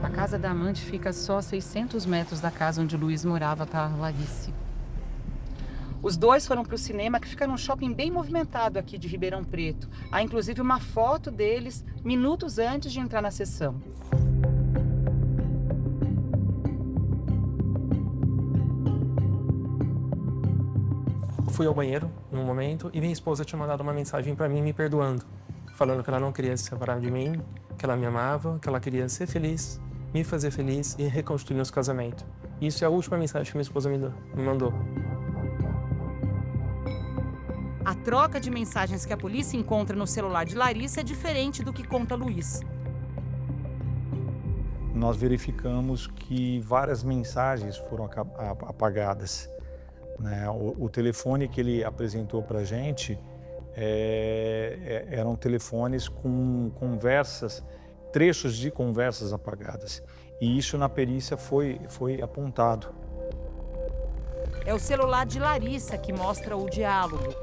A casa da amante fica só a 600 metros da casa onde o Luiz morava com a Larissa. Os dois foram para o cinema, que fica num shopping bem movimentado aqui de Ribeirão Preto. Há inclusive uma foto deles minutos antes de entrar na sessão. Fui ao banheiro num momento e minha esposa tinha mandado uma mensagem para mim me perdoando, falando que ela não queria se separar de mim, que ela me amava, que ela queria ser feliz, me fazer feliz e reconstruir nosso casamento. Isso é a última mensagem que minha esposa me mandou. A troca de mensagens que a polícia encontra no celular de Larissa é diferente do que conta Luiz. Nós verificamos que várias mensagens foram apagadas, né? O telefone que ele apresentou para a gente eram telefones com conversas, trechos de conversas apagadas. E isso na perícia foi apontado. É o celular de Larissa que mostra o diálogo.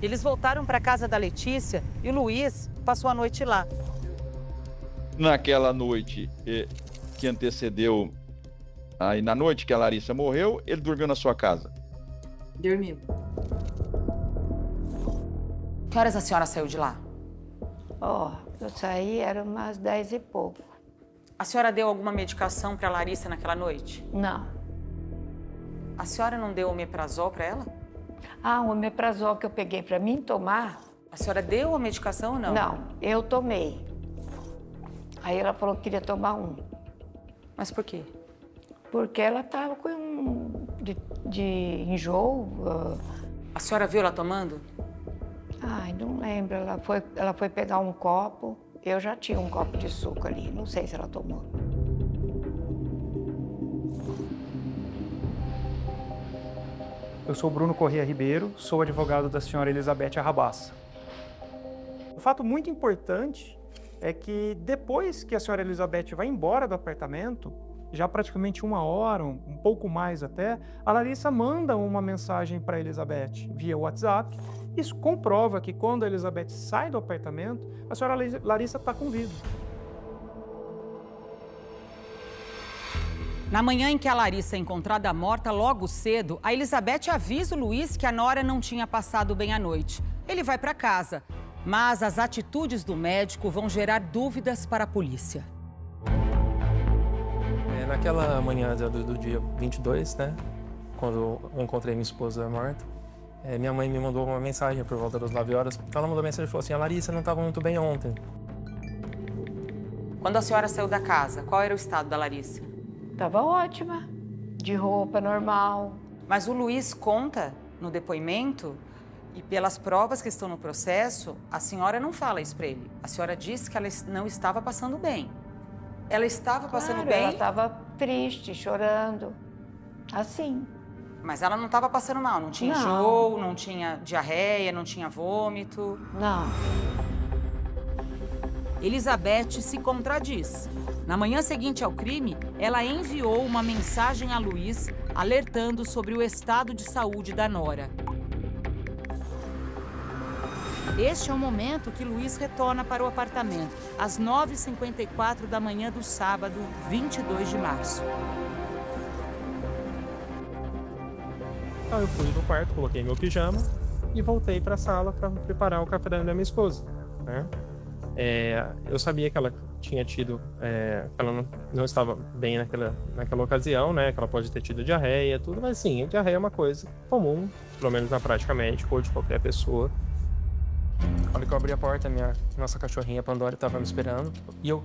Eles voltaram para a casa da Letícia e o Luiz passou a noite lá. Naquela noite que antecedeu, aí na noite que a Larissa morreu, ele dormiu na sua casa? Dormiu. Que horas a senhora saiu de lá? Eu saí, era umas 10 e pouco. A senhora deu alguma medicação para Larissa naquela noite? Não. A senhora não deu omeprazol para ela? O omeprazol que eu peguei para mim tomar... A senhora deu a medicação ou não? Não, eu tomei. Aí ela falou que queria tomar um. Mas por quê? Porque ela estava com de enjoo. A senhora viu ela tomando? Não lembro. Ela foi pegar um copo. Eu já tinha um copo de suco ali. Não sei se ela tomou. Eu sou Bruno Corrêa Ribeiro, sou advogado da senhora Elizabeth Arrabassa. Um fato muito importante é que depois que a senhora Elizabeth vai embora do apartamento, já praticamente 1 hora, um pouco mais até, a Larissa manda uma mensagem para a Elizabeth via WhatsApp. Isso comprova que quando a Elizabeth sai do apartamento, a senhora Larissa está com vida. Na manhã em que a Larissa é encontrada morta, logo cedo, a Elizabeth avisa o Luiz que a nora não tinha passado bem a noite. Ele vai para casa, mas as atitudes do médico vão gerar dúvidas para a polícia. Naquela manhã do dia 22, né, quando eu encontrei minha esposa morta, minha mãe me mandou uma mensagem por volta das 9 horas. Ela mandou mensagem e falou assim: a Larissa não estava muito bem ontem. Quando a senhora saiu da casa, qual era o estado da Larissa? Tava ótima, de roupa normal. Mas o Luiz conta no depoimento, e pelas provas que estão no processo, a senhora não fala isso para ele. A senhora disse que ela não estava passando bem. Ela estava passando bem? Ela estava triste, chorando, assim. Mas ela não estava passando mal, não tinha enjoo, não tinha diarreia, não tinha vômito? Não. Elizabeth se contradiz. Na manhã seguinte ao crime, ela enviou uma mensagem a Luiz alertando sobre o estado de saúde da nora. Este é o momento que Luiz retorna para o apartamento, às 9h54 da manhã do sábado, 22 de março. Então eu fui no quarto, coloquei meu pijama e voltei para a sala para preparar o café da manhã da minha esposa, né? Eu sabia que ela tinha tido, ela não estava bem naquela ocasião, né? Que ela pode ter tido diarreia, tudo, mas sim, a diarreia é uma coisa comum, pelo menos na prática médica ou de qualquer pessoa. A hora que eu abri a porta, nossa cachorrinha Pandora estava me esperando e eu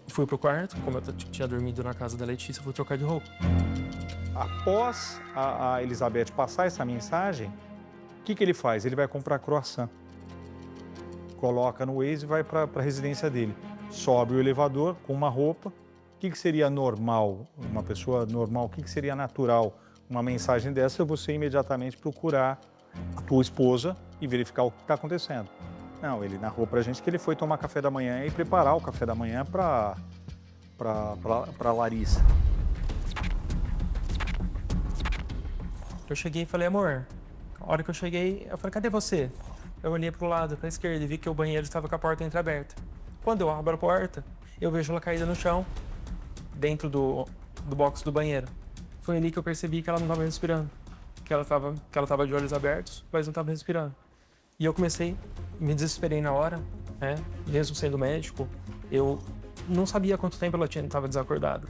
fui pro quarto, como eu tinha dormido na casa da Letícia, fui trocar de roupa. Após a Elizabeth passar essa mensagem, o que ele faz? Ele vai comprar croissant. Coloca no Waze e vai para a residência dele. Sobe o elevador com uma roupa. O que seria normal? Uma pessoa normal, o que seria natural? Uma mensagem dessa, você imediatamente procurar a tua esposa e verificar o que está acontecendo. Não, ele narrou para a gente que ele foi tomar café da manhã e preparar o café da manhã para Larissa. Eu cheguei e falei: amor, a hora que eu cheguei, eu falei: cadê você? eu olhei pro lado, pra esquerda, e vi que o banheiro estava com a porta entreaberta. Quando eu abro a porta, eu vejo ela caída no chão, dentro do box do banheiro. Foi ali que eu percebi que ela não estava respirando, que ela tava de olhos abertos, mas não estava respirando. E eu me desesperei na hora, né? Mesmo sendo médico, eu não sabia quanto tempo ela estava desacordada.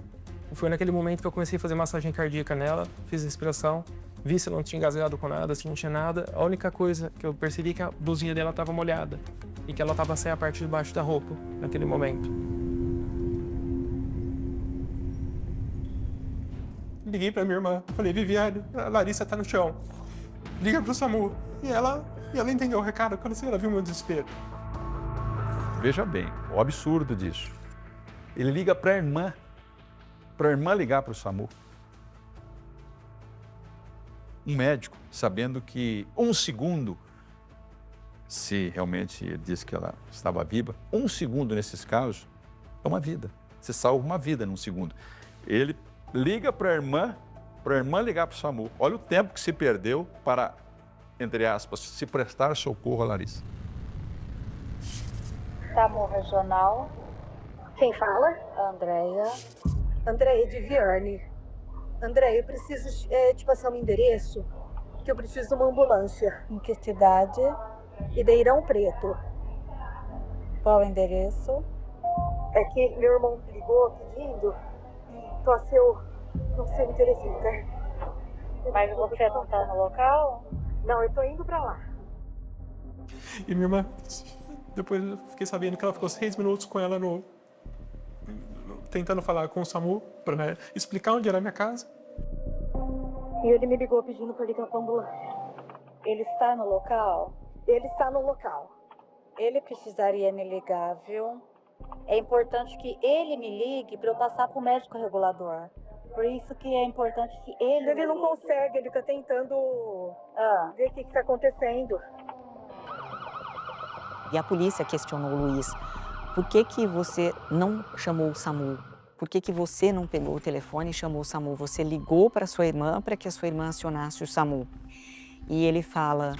Foi naquele momento que eu comecei a fazer massagem cardíaca nela, fiz respiração, vi se ela não tinha engasgado com nada, se não tinha nada. A única coisa que eu percebi é que a blusinha dela estava molhada e que ela estava sem a parte de baixo da roupa naquele momento. Liguei pra minha irmã, falei, Viviane, a Larissa tá no chão, liga pro SAMU. E ela entendeu o recado, quando ela viu meu desespero. Veja bem, o absurdo disso. Ele liga para a irmã ligar para o SAMU. Um médico, sabendo que 1 segundo, se realmente ele disse que ela estava viva, 1 segundo nesses casos é uma vida. Você salva uma vida num segundo. Ele liga para a irmã ligar para o SAMU. Olha o tempo que se perdeu para, entre aspas, se prestar socorro a Larissa. SAMU regional. Quem fala? Andréia. Andréia de Vierne. Andréia, eu preciso te passar um endereço, que eu preciso de uma ambulância. Em que cidade? Ribeirão Preto. Qual o endereço? É que meu irmão ligou pedindo, só se eu não sei o endereço, tá? Mas você não tá no local? Não, eu tô indo pra lá. E minha irmã, depois eu fiquei sabendo que ela ficou 6 minutos com ela tentando falar com o SAMU para explicar onde era a minha casa. E ele me ligou pedindo pra ligar pra ambulância. Ele está no local? Ele está no local. Ele precisaria me ligar, viu? É importante que ele me ligue para eu passar pro médico regulador. Por isso que é importante que ele... Ele não consegue, ele tá tentando ver o que tá acontecendo. E a polícia questionou o Luiz. Por que você não chamou o SAMU? Por que você não pegou o telefone e chamou o SAMU? Você ligou para sua irmã para que a sua irmã acionasse o SAMU. E ele fala,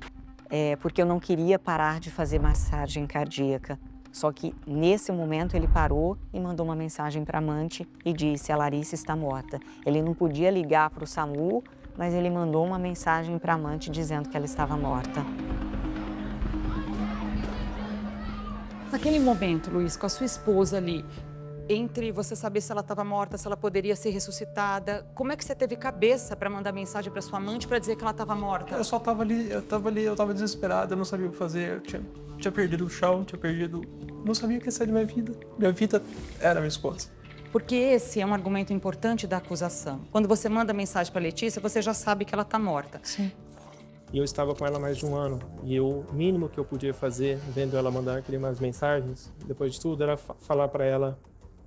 porque eu não queria parar de fazer massagem cardíaca. Só que, nesse momento, ele parou e mandou uma mensagem para a amante e disse, a Larissa está morta. Ele não podia ligar para o SAMU, mas ele mandou uma mensagem para a amante dizendo que ela estava morta. Naquele momento, Luiz, com a sua esposa ali, entre você saber se ela estava morta, se ela poderia ser ressuscitada, como é que você teve cabeça para mandar mensagem para sua amante para dizer que ela estava morta? Eu só estava ali, eu estava desesperado, eu não sabia o que fazer, eu tinha perdido o chão, não sabia o que ia ser de minha vida. Minha vida era minha esposa. Porque esse é um argumento importante da acusação. Quando você manda mensagem para Letícia, você já sabe que ela está morta. Sim. E eu estava com ela há mais de 1 ano. E o mínimo que eu podia fazer, vendo ela mandar aquelas mensagens, depois de tudo, era falar para ela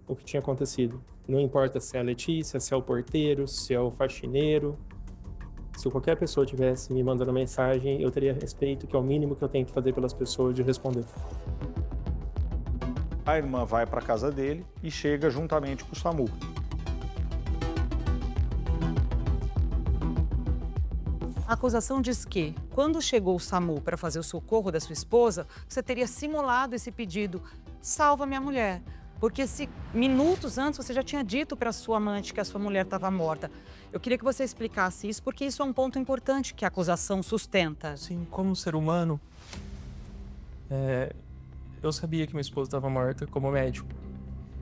o que tinha acontecido. Não importa se é a Letícia, se é o porteiro, se é o faxineiro. Se qualquer pessoa tivesse me mandando mensagem, eu teria respeito, que é o mínimo que eu tenho que fazer pelas pessoas, de responder. A irmã vai para a casa dele e chega juntamente com o SAMU. A acusação diz que, quando chegou o SAMU para fazer o socorro da sua esposa, você teria simulado esse pedido, salva minha mulher. Porque se minutos antes você já tinha dito para sua amante que a sua mulher estava morta. Eu queria que você explicasse isso, porque isso é um ponto importante que a acusação sustenta. Sim, como ser humano, eu sabia que minha esposa estava morta como médico.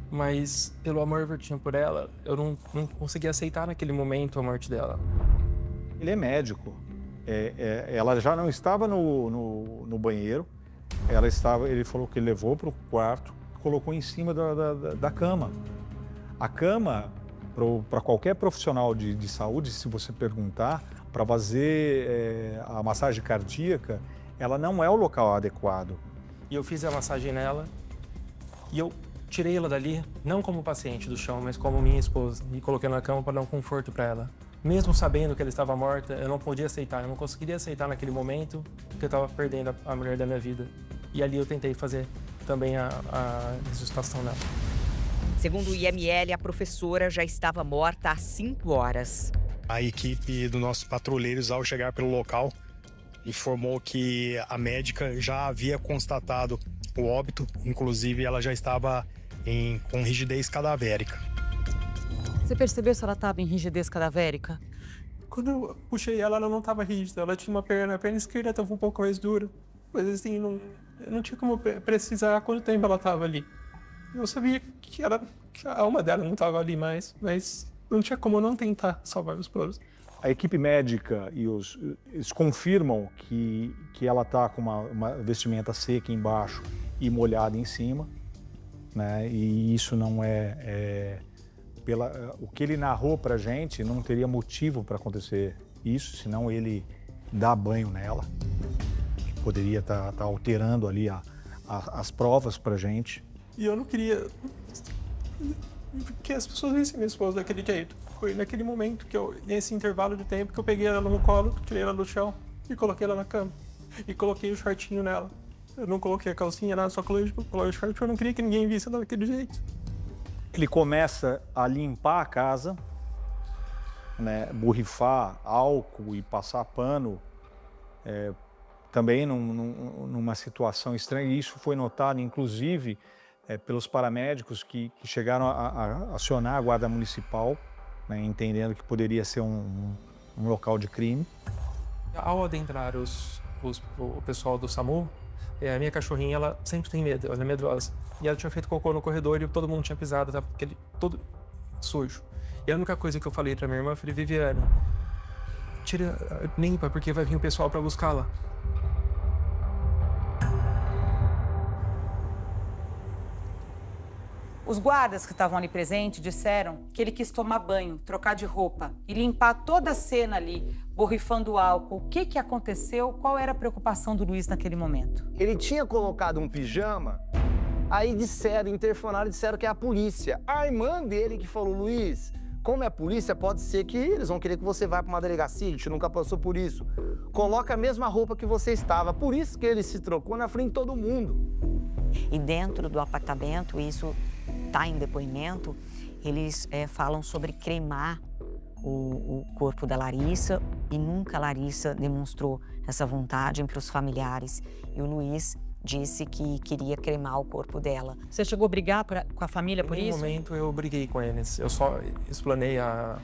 Mas, pelo amor que eu tinha por ela, eu não conseguia aceitar naquele momento a morte dela. Ele é médico. Ela já não estava no banheiro. Ele falou que ele levou para o quarto, colocou em cima da cama. A cama, para qualquer profissional de saúde, se você perguntar, para fazer a massagem cardíaca, ela não é o local adequado. E eu fiz a massagem nela e eu tirei ela dali, não como paciente do chão, mas como minha esposa, e coloquei na cama para dar um conforto para ela. Mesmo sabendo que ela estava morta, eu não podia aceitar, eu não conseguiria aceitar naquele momento que eu estava perdendo a mulher da minha vida. E ali eu tentei fazer também a ressuscitação dela. Segundo o IML, a professora já estava morta há 5 horas. A equipe dos nossos patrulheiros, ao chegar pelo local, informou que a médica já havia constatado o óbito, inclusive ela já estava com rigidez cadavérica. Você percebeu se ela estava em rigidez cadavérica? Quando eu puxei ela, ela não estava rígida. Ela tinha a perna esquerda estava um pouco mais dura. Mas assim, eu não tinha como precisar quanto tempo ela estava ali. Eu sabia que a alma dela não estava ali mais, mas não tinha como não tentar salvar os planos. A equipe médica eles confirmam que ela está com uma vestimenta seca embaixo e molhada em cima, né? E isso não o que ele narrou para a gente não teria motivo para acontecer isso, senão ele dá banho nela, que poderia estar alterando ali as provas para a gente. E eu não queria que as pessoas vissem minha esposa daquele jeito. Foi naquele momento nesse intervalo de tempo, que eu peguei ela no colo, tirei ela do chão e coloquei ela na cama. E coloquei o shortinho nela. Eu não coloquei a calcinha, nada, só coloquei o short, porque eu não queria que ninguém visse ela daquele jeito. Ele começa a limpar a casa, né, borrifar álcool e passar pano, também numa situação estranha. E isso foi notado, inclusive, pelos paramédicos que chegaram a acionar a guarda municipal, né, entendendo que poderia ser um local de crime. Ao adentrar o pessoal do SAMU, a minha cachorrinha, ela sempre tem medo, ela é medrosa. E ela tinha feito cocô no corredor e todo mundo tinha pisado, tá? Todo sujo. E a única coisa que eu falei pra minha irmã, eu falei, Viviane, limpa, porque vai vir o pessoal pra buscá-la. Os guardas que estavam ali presentes disseram que ele quis tomar banho, trocar de roupa e limpar toda a cena ali, borrifando álcool. O que aconteceu? Qual era a preocupação do Luiz naquele momento? Ele tinha colocado um pijama, aí interfonaram e disseram que é a polícia. A irmã dele que falou, Luiz, como é a polícia, pode ser que eles vão querer que você vá para uma delegacia, a gente nunca passou por isso. Coloca a mesma roupa que você estava. Por isso que ele se trocou na frente de todo mundo. E dentro do apartamento, isso está em depoimento, eles falam sobre cremar o corpo da Larissa e nunca a Larissa demonstrou essa vontade para os familiares. E o Luiz disse que queria cremar o corpo dela. Você chegou a brigar com a família por isso? No momento eu briguei com eles. Eu só explanei a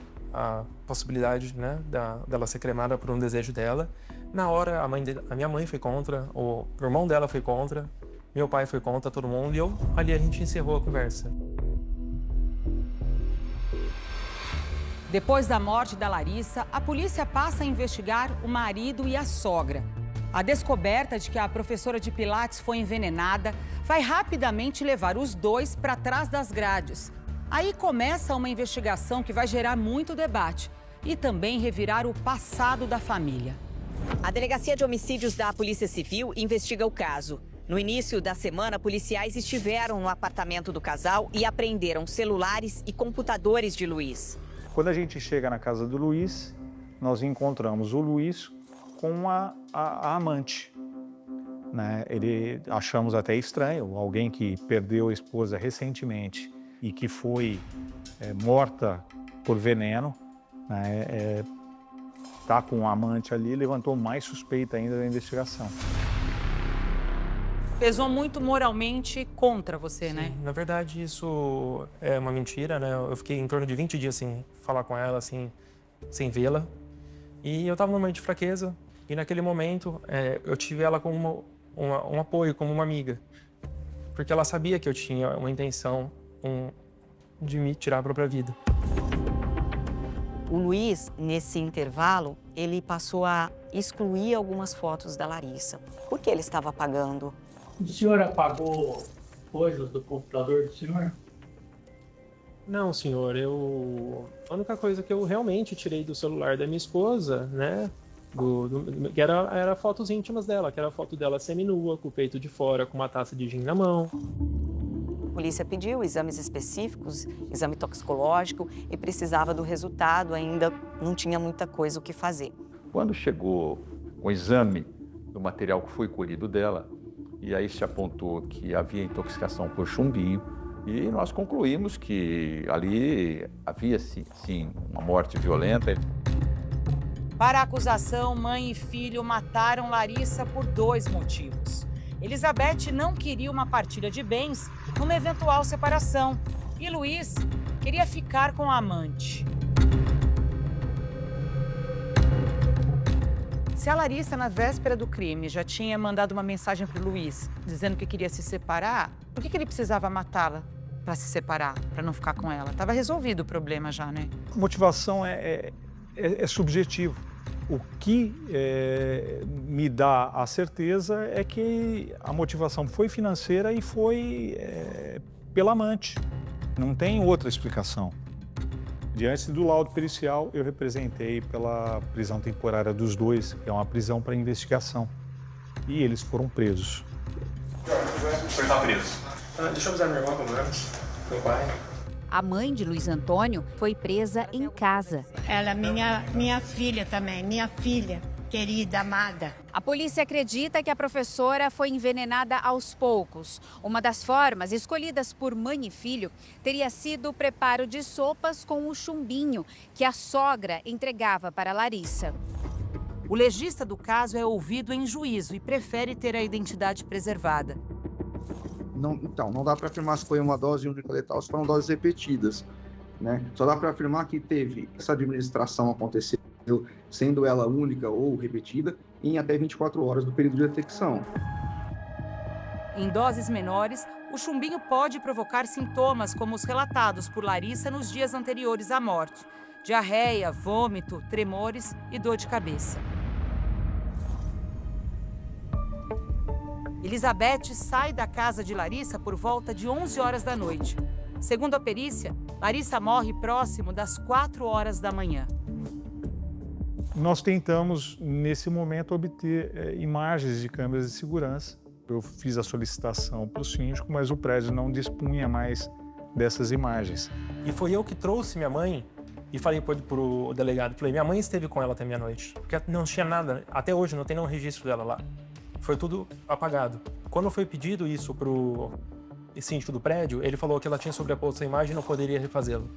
possibilidade, né, dela ser cremada por um desejo dela. Na hora, a minha mãe foi contra, o irmão dela foi contra, meu pai foi contra, todo mundo, e ali a gente encerrou a conversa. Depois da morte da Larissa, a polícia passa a investigar o marido e a sogra. A descoberta de que a professora de Pilates foi envenenada vai rapidamente levar os dois para trás das grades. Aí começa uma investigação que vai gerar muito debate e também revirar o passado da família. A Delegacia de Homicídios da Polícia Civil investiga o caso. No início da semana, policiais estiveram no apartamento do casal e apreenderam celulares e computadores de Luiz. Quando a gente chega na casa do Luiz, nós encontramos o Luiz com a amante, né? Achamos até estranho, alguém que perdeu a esposa recentemente e que foi morta por veneno, né? Tá com um amante ali, levantou mais suspeita ainda da investigação. Pesou muito moralmente contra você, Sim, né? Na verdade, isso é uma mentira, né? Eu fiquei em torno de 20 dias sem falar com ela, assim, sem vê-la. E eu estava num momento de fraqueza. E naquele momento, eu tive ela como um apoio, como uma amiga. Porque ela sabia que eu tinha uma intenção de me tirar a própria vida. O Luiz, nesse intervalo, ele passou a excluir algumas fotos da Larissa. Por que ele estava apagando? O senhor apagou coisas do computador do senhor? Não, senhor, a única coisa que eu realmente tirei do celular da minha esposa, né, que era fotos íntimas dela, que era a foto dela seminua, com o peito de fora, com uma taça de gin na mão. A polícia pediu exames específicos, exame toxicológico, e precisava do resultado, ainda não tinha muita coisa o que fazer. Quando chegou o exame do material que foi colhido dela, e aí se apontou que havia intoxicação por chumbinho, e nós concluímos que ali havia, sim, uma morte violenta. Para a acusação, mãe e filho mataram Larissa por 2 motivos. Elizabeth não queria uma partilha de bens numa eventual separação e Luiz queria ficar com a amante. Se a Larissa, na véspera do crime, já tinha mandado uma mensagem para o Luiz dizendo que queria se separar, por que ele precisava matá-la para se separar, para não ficar com ela? Estava resolvido o problema já, né? A motivação é subjetivo. O que me dá a certeza é que a motivação foi financeira e foi pela amante. Não tem outra explicação. Diante do laudo pericial, eu representei pela prisão temporária dos dois, que é uma prisão para investigação. E eles foram presos. Você está preso. Deixa eu avisar minha irmã, como é? Meu pai. A mãe de Luiz Antônio foi presa em casa. Ela é minha filha também, minha filha, querida, amada. A polícia acredita que a professora foi envenenada aos poucos. Uma das formas escolhidas por mãe e filho teria sido o preparo de sopas com o chumbinho que a sogra entregava para Larissa. O legista do caso é ouvido em juízo e prefere ter a identidade preservada. Não dá para afirmar se foi uma dose única letal, se foram doses repetidas, né? Só dá para afirmar que teve essa administração aconteceu, sendo ela única ou repetida, em até 24 horas do período de detecção. Em doses menores, o chumbinho pode provocar sintomas como os relatados por Larissa nos dias anteriores à morte: diarreia, vômito, tremores e dor de cabeça. Elizabeth sai da casa de Larissa por volta de 11 horas da noite. Segundo a perícia, Larissa morre próximo das 4 horas da manhã. Nós tentamos, nesse momento, obter imagens de câmeras de segurança. Eu fiz a solicitação para o síndico, mas o prédio não dispunha mais dessas imagens. E foi eu que trouxe minha mãe e falei para o delegado, falei, minha mãe esteve com ela até meia-noite, porque não tinha nada, até hoje não tem nenhum registro dela lá. Foi tudo apagado. Quando foi pedido isso para o síndico do prédio, ele falou que ela tinha sobreposto a imagem e não poderia refazê-lo.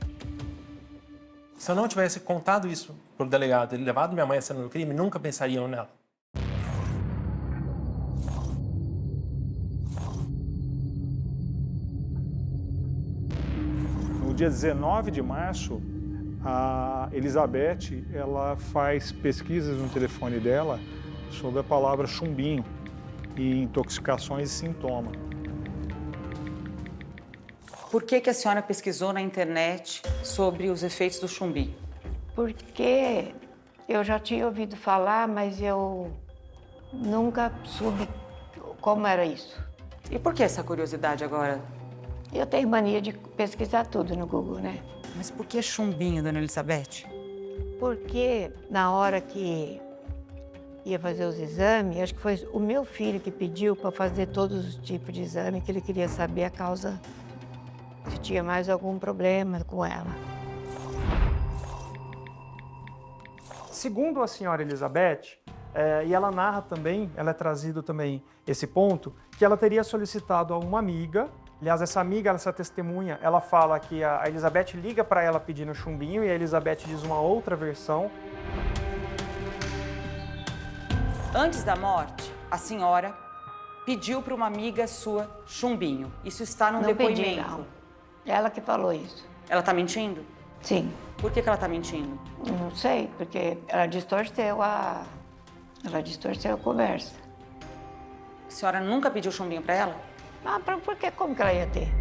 Se eu não tivesse contado isso para o delegado, ele levado minha mãe a cena do crime, nunca pensariam nela. No dia 19 de março, a Elizabeth ela faz pesquisas no telefone dela sobre a palavra chumbinho e intoxicações e sintoma. Por que a senhora pesquisou na internet sobre os efeitos do chumbinho? Porque eu já tinha ouvido falar, mas eu nunca soube como era isso. E por que essa curiosidade agora? Eu tenho mania de pesquisar tudo no Google, né? Mas por que chumbinho, dona Elizabeth? Porque na hora que ia fazer os exames, acho que foi o meu filho que pediu para fazer todos os tipos de exame, que ele queria saber a causa, se tinha mais algum problema com ela. Segundo a senhora Elizabeth, e ela narra também, ela é trazido também esse ponto, que ela teria solicitado a uma amiga, aliás, essa amiga, essa testemunha, ela fala que a Elizabeth liga para ela pedindo chumbinho e a Elizabeth diz uma outra versão. Antes da morte, a senhora pediu para uma amiga sua chumbinho. Isso está no depoimento. Pedi, não. Ela que falou isso. Ela está mentindo? Sim. Por que ela está mentindo? Não sei, porque ela distorceu a conversa. A senhora nunca pediu chumbinho para ela? Ah, por que? Como que ela ia ter?